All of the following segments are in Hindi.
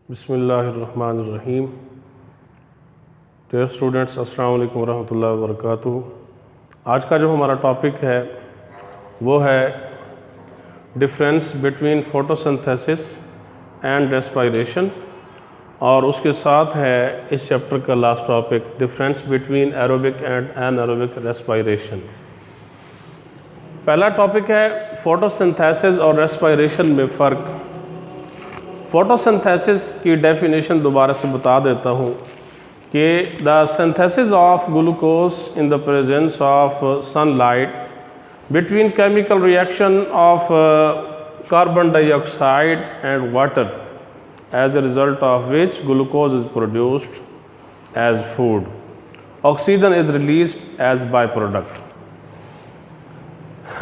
बिस्मिल्लाहिर्रहमानिर्रहीम। डियर स्टूडेंट्स, अस्सलाम वालेकुम रहमतुल्लाहि व बरकातुहू। आज का जो हमारा टॉपिक है वो है difference between photosynthesis and respiration, और उसके साथ है इस चैप्टर का last topic difference between aerobic and anaerobic respiration. पहला टॉपिक है फोटोसिंथेसिस और रेस्पिरेशन में फ़र्क। फोटोसिंथेसिस की डेफिनेशन दोबारा से बता देता हूँ कि the synthesis of glucose in the presence of sunlight between chemical reaction of carbon dioxide and water as a result of which glucose is produced as food. Oxygen is released as byproduct.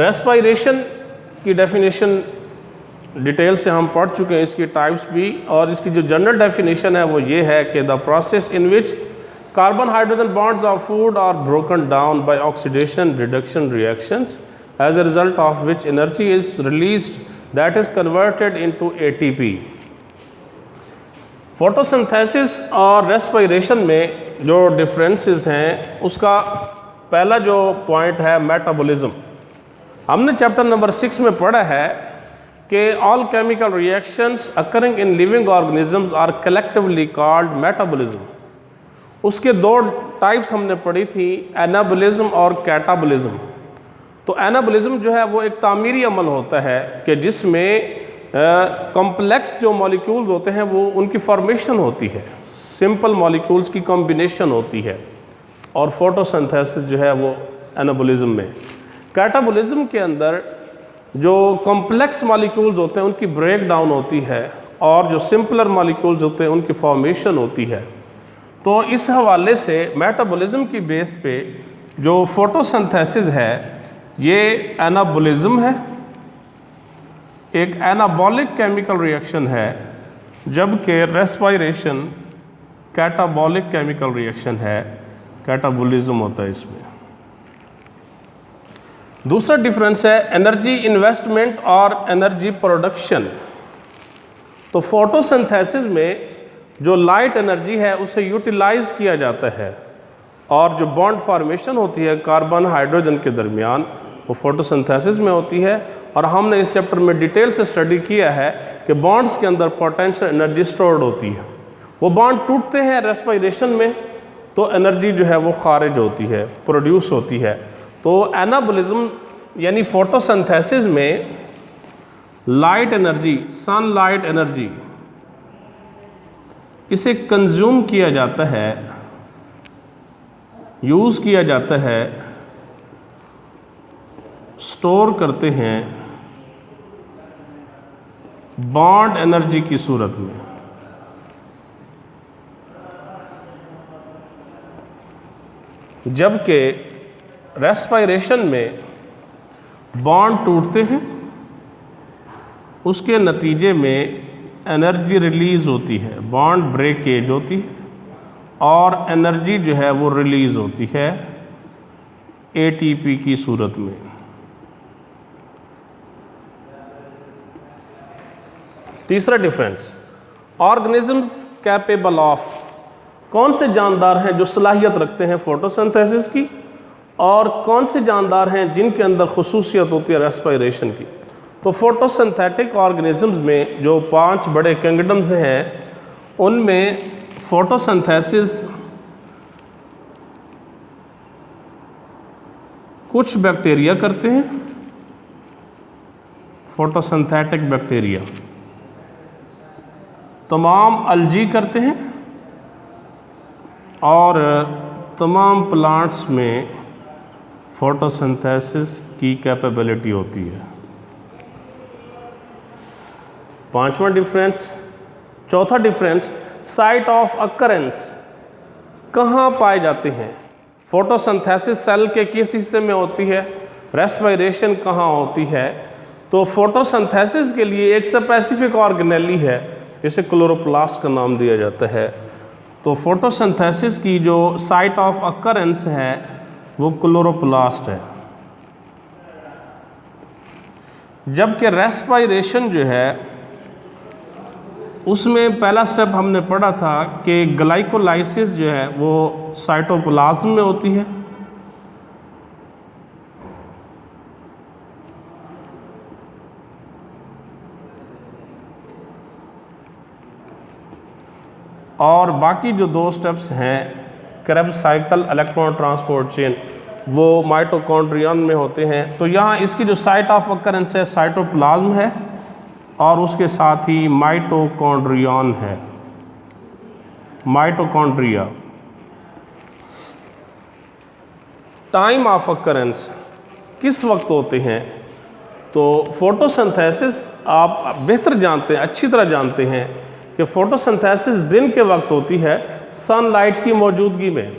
Respiration की डेफिनेशन डिटेल से हम पढ़ चुके हैं, इसकी टाइप्स भी, और इसकी जो जनरल डेफिनेशन है वो ये है कि the process in which carbon hydrogen bonds of food are broken down by oxidation reduction reactions as a result of which energy is released that is converted into ATP. Photosynthesis और रेस्पिरेशन में जो डिफरेंसेस हैं उसका पहला जो पॉइंट है मेटाबॉलिज्म। हमने चैप्टर नंबर 6 में पढ़ा है कि all chemical reactions occurring in living organisms are collectively called metabolism. उसके दो टाइप्स हमने पढ़ी थी, एनाबॉलिज्म और कैटाबॉलिज्म। तो एनाबॉलिज्म जो है वो एक तामीरी अमल होता है कि जिसमें कॉम्प्लेक्स जो मॉलिक्यूल्स होते हैं वो उनकी फॉर्मेशन होती है, सिंपल मॉलिक्यूल्स की कॉम्बिनेशन होती है, और फोटोसिंथेसिस जो है वो एनाबॉलिज्म में। कैटाबॉलिज्म के अंदर जो कॉम्प्लेक्स मॉलिक्यूल्स होते हैं उनकी ब्रेक डाउन होती है, और जो सिंपलर मॉलिक्यूल्स होते हैं उनकी फॉर्मेशन होती है। तो इस हवाले से मेटाबॉलिज्म की बेस पे जो फोटोसिंथेसिस है ये एनाबॉलिज्म है, एक एनाबॉलिक केमिकल रिएक्शन है, जबकि रेस्पिरेशन कैटाबॉलिक केमिकल रिएक्शन है, कैटाबॉलिज्म होता है इसमें। दूसरा डिफरेंस है एनर्जी इन्वेस्टमेंट और एनर्जी प्रोडक्शन। तो फोटोसिंथेसिस में जो लाइट एनर्जी है उसे यूटिलाइज किया जाता है, और जो बॉन्ड फॉर्मेशन होती है कार्बन हाइड्रोजन के दरमियान वो फोटोसिंथेसिस में होती है। और हमने इस चैप्टर में डिटेल से स्टडी किया है कि बॉन्ड्स के अंदर पोटेंशियल एनर्जी स्टोर्ड होती है, वो बॉन्ड टूटते हैं रेस्पिरेशन में तो एनर्जी जो है वो खारिज होती है, प्रोड्यूस होती है। तो एनाबॉलिज्म यानी फोटोसिंथेसिस में लाइट एनर्जी, सनलाइट एनर्जी, इसे कंज्यूम किया जाता है, यूज़ किया जाता है, स्टोर करते हैं बॉन्ड एनर्जी की सूरत में। जबकि रेस्पिरेशन में बॉन्ड टूटते हैं, उसके नतीजे में एनर्जी रिलीज़ होती है, बॉन्ड ब्रेकेज होती है, और एनर्जी जो है वो रिलीज़ होती है एटीपी की सूरत में। तीसरा डिफरेंस, ऑर्गेनिजम्स कैपेबल ऑफ, कौन से जानदार हैं जो सलाहियत रखते हैं फोटोसिंथेसिस की, और कौन से जानदार हैं जिनके अंदर खुसूसियत होती है रेस्पिरेशन की। तो फोटोसिंथेटिक ऑर्गेनिजम्स में जो 5 बड़े किंगडम्स हैं उनमें फोटोसिंथेसिस कुछ बैक्टीरिया करते हैं, फोटोसिंथेटिक बैक्टीरिया, तमाम अलजी करते हैं, और तमाम प्लांट्स में फोटोसिंथेसिस की कैपेबिलिटी होती है। पांचवा डिफरेंस। चौथा डिफरेंस, साइट ऑफ अकरेंस, कहाँ पाए जाते हैं। फोटोसिंथेसिस सेल के किस हिस्से में होती है, रेस्पिरेशन कहाँ होती है। तो फोटोसिंथेसिस के लिए एक स्पेसिफिक ऑर्गेनेली है जिसे क्लोरोप्लास्ट का नाम दिया जाता है। तो फोटोसिंथेसिस की जो साइट ऑफ अकरेंस है वो क्लोरोप्लास्ट है, जबकि रेस्पिरेशन जो है उसमें पहला स्टेप हमने पढ़ा था कि ग्लाइकोलाइसिस जो है वो साइटोप्लाज्म में होती है, और बाकी जो दो स्टेप्स हैं Krebs cycle, electron transport chain, वो माइटोकॉन्ड्रियन में होते हैं। तो यहाँ इसकी जो साइट ऑफ अकरेंस है साइटोप्लाज्म है और उसके साथ ही माइटोकॉन्ड्रियन है, माइटोकॉन्ड्रिया। टाइम ऑफ अकरेंस किस वक्त होते हैं? तो फोटोसिंथेसिस आप बेहतर जानते हैं, अच्छी तरह जानते हैं कि फोटोसिंथेसिस दिन के वक्त होती है सनलाइट की मौजूदगी में,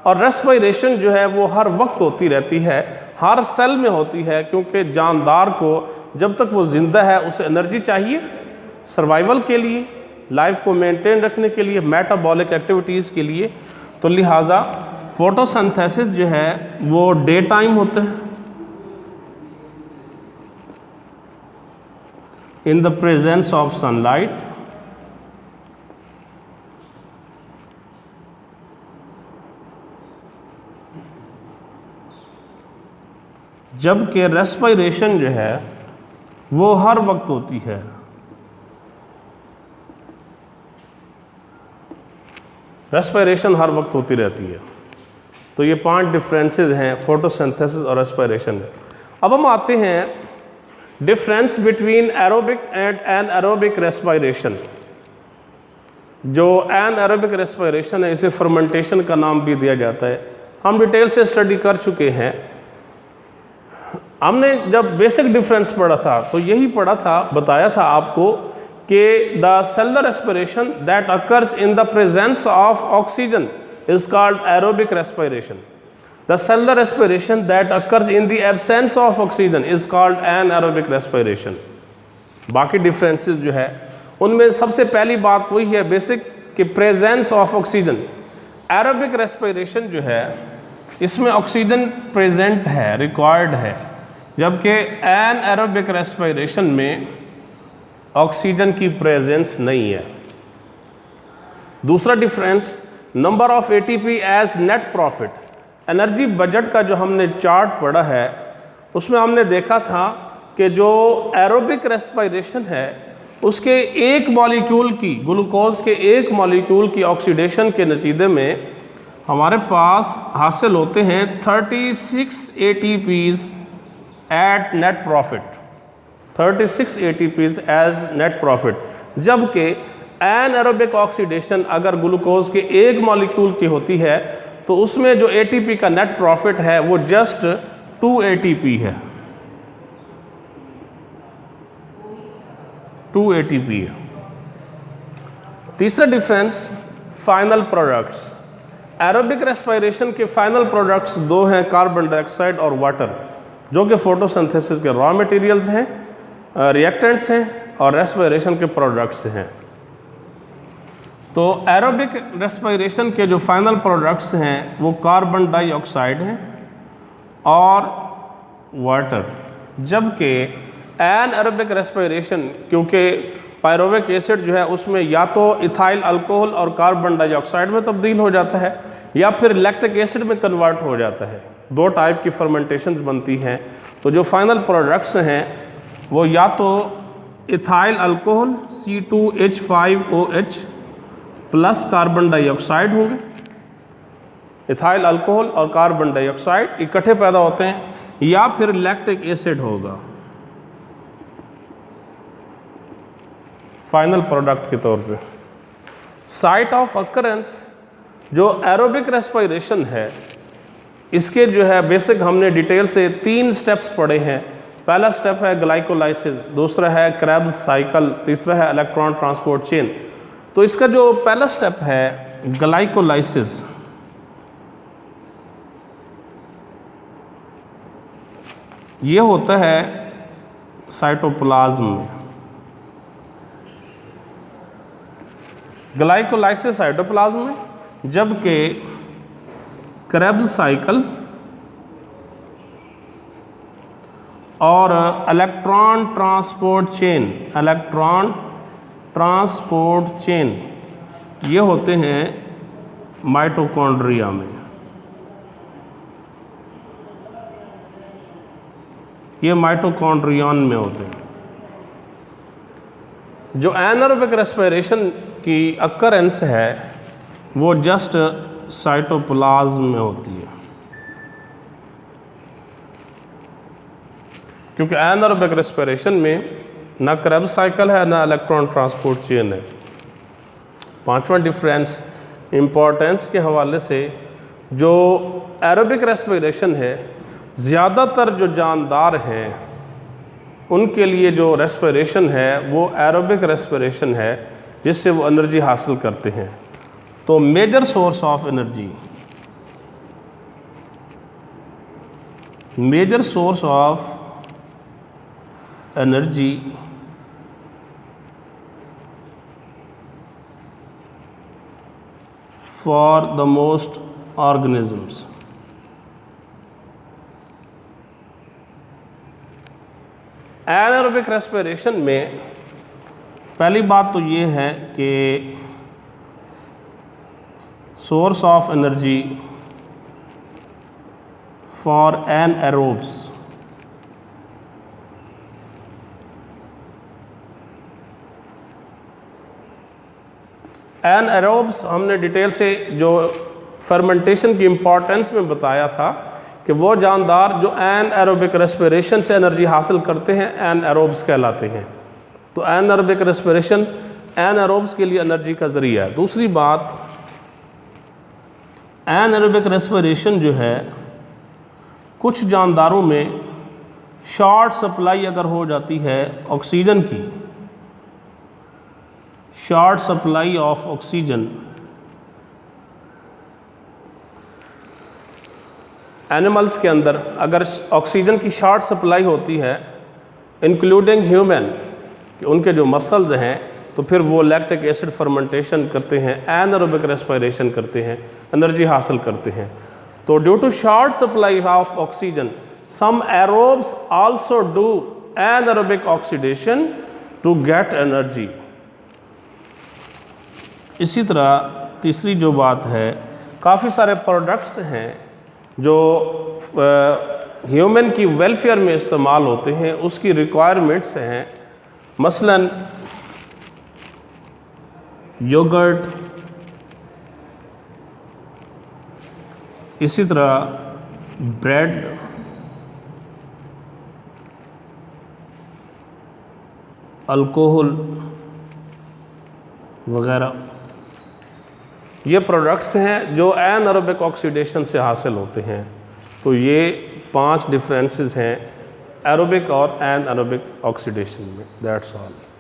और रेस्पिरेशन जो है वो हर वक्त होती रहती है, हर सेल में होती है, क्योंकि जानदार को जब तक वो ज़िंदा है उसे एनर्जी चाहिए सर्वाइवल के लिए, लाइफ को मेंटेन रखने के लिए, मेटाबॉलिक एक्टिविटीज़ के लिए। तो लिहाजा फोटोसिंथेसिस जो है वो डे टाइम होता है, in the presence of sunlight, जबकि रेस्पिरेशन जो है वो हर वक्त होती है। रेस्पिरेशन हर वक्त होती रहती है। तो ये 5 डिफरेंसेस हैं फोटोसिंथेसिस और रेस्पिरेशन में। अब हम आते हैं difference between aerobic and anaerobic respiration. जो एनएरोबिक रेस्पिरेशन है इसे फर्मेंटेशन का नाम भी दिया जाता है। हम डिटेल से स्टडी कर चुके हैं। हमने जब बेसिक डिफरेंस पढ़ा था तो यही पढ़ा था, बताया था आपको कि the cellular respiration that occurs in the presence of oxygen is called aerobic respiration. The cellular respiration that occurs in the absence of oxygen is called anaerobic respiration. बाकी डिफरेंसेस जो है उनमें सबसे पहली बात वही है बेसिक कि presence of oxygen. Aerobic respiration जो है इसमें ऑक्सीजन प्रेजेंट है, रिक्वायर्ड है, जबकि एनाएरोबिक रेस्पिरेशन में ऑक्सीजन की प्रेजेंस नहीं है। दूसरा difference number of ATP as net profit. Energy budget का जो हमने चार्ट पढ़ा है उसमें हमने देखा था कि जो एरोबिक रेस्पिरेशन है उसके एक मॉलिक्यूल की, ग्लूकोज के एक मॉलिक्यूल की ऑक्सीडेशन के नतीजे में हमारे पास हासिल होते हैं 36 ATPs at net profit, 36 ATPs as net profit. जबकि एनाएरोबिक ऑक्सीडेशन अगर ग्लूकोज के एक मॉलिक्यूल की होती है तो उसमें जो ATP का नेट प्रॉफिट है वो जस्ट 2 ATP है, 2 ATP है। तीसरा difference final products. Aerobic respiration के फाइनल प्रोडक्ट्स दो हैं, कार्बन डाइऑक्साइड और वाटर, जो कि फोटोसिंथेसिस के रॉ मटेरियल्स हैं, रिएक्टेंट्स हैं और रेस्पिरेशन के प्रोडक्ट्स हैं। तो एरोबिक रेस्पिरेशन के जो फाइनल प्रोडक्ट्स हैं वो कार्बन डाइऑक्साइड हैं और वाटर, जबकि एनाएरोबिक रेस्पिरेशन क्योंकि पायरोविक एसिड जो है उसमें या तो इथाइल अल्कोहल और कार्बन डाइऑक्साइड में तब्दील हो जाता है या फिर लैक्टिक एसिड में कन्वर्ट हो जाता है। दो टाइप की फर्मेंटेशन बनती हैं। तो जो फाइनल प्रोडक्ट्स हैं वो या तो ethyl alcohol C2H5OH plus carbon dioxide होंगे, इथाइल अल्कोहल और कार्बन डाइऑक्साइड इकट्ठे पैदा होते हैं, या फिर लैक्टिक एसिड होगा फाइनल प्रोडक्ट के तौर पे। साइट ऑफ अकरेंस जो एरोबिक रेस्पिरेशन है इसके जो है बेसिक हमने डिटेल से 3 स्टेप्स पढ़े हैं। पहला स्टेप है ग्लाइकोलाइसिस, दूसरा है क्रेब्स साइकिल, तीसरा है इलेक्ट्रॉन ट्रांसपोर्ट चेन। तो इसका जो पहला स्टेप है ग्लाइकोलाइसिस, ये होता है साइटोप्लाज्म में। ग्लाइकोलाइसिस साइटोप्लाज्म में, जबकि क्रेब्स साइकिल और electron transport chain, electron transport chain ये होते हैं माइटोकॉन्ड्रिया में। ये माइटोकॉन्ड्रियन में होते हैं। जो एनारोबिक रेस्पिरेशन की अकरेंस है वो जस्ट साइटोप्लाज्म में होती है, क्योंकि एनारोबिक रेस्पिरेशन में ना क्रेब्स साइकिल है ना इलेक्ट्रॉन ट्रांसपोर्ट चेन है। पांचवा डिफरेंस इम्पोर्टेंस के हवाले से, जो एरोबिक रेस्पिरेशन है, ज़्यादातर जो जानदार हैं उनके लिए जो रेस्पिरेशन है वो एरोबिक रेस्पिरेशन है, जिससे वो एनर्जी हासिल करते हैं। तो major source of energy, major source of energy for the most organisms, anaerobic respiration में पहली बात तो ये है कि source of energy for anaerobes, anaerobes हमने डिटेल से जो फर्मेंटेशन की इम्पॉर्टेंस में बताया था कि वो जानदार जो एनारोबिक रेस्पिरेशन से एनर्जी हासिल करते हैं एनारोब्स कहलाते हैं। तो एनारोबिक रेस्पिरेशन एनारोब्स के लिए एनर्जी का ज़रिया है। दूसरी बात, एनारोबिक रेस्पिरेशन जो है कुछ जानदारों में शॉर्ट सप्लाई अगर हो जाती है ऑक्सीजन की, short supply of oxygen, animals के अंदर अगर ऑक्सीजन की शॉर्ट सप्लाई होती है इंक्लूडिंग ह्यूमन, कि उनके जो मसल्स हैं, तो फिर वो लैक्टिक एसिड फर्मेंटेशन करते हैं, एनारोबिक रेस्पिरेशन करते हैं, एनर्जी हासिल करते हैं। तो due to short supply of oxygen some aerobes also do anaerobic oxidation to get energy. इसी तरह तीसरी जो बात है, काफ़ी सारे प्रोडक्ट्स हैं जो ह्यूमन की वेलफेयर में इस्तेमाल होते हैं, उसकी रिक्वायरमेंट्स हैं, मसलन योगर्ट, इसी तरह ब्रेड, अल्कोहल वगैरह। ये प्रोडक्ट्स हैं जो एनारोबिक ऑक्सीडेशन से हासिल होते हैं। तो ये 5 डिफरेंसेस हैं एरोबिक और एनारोबिक ऑक्सीडेशन में। That's all.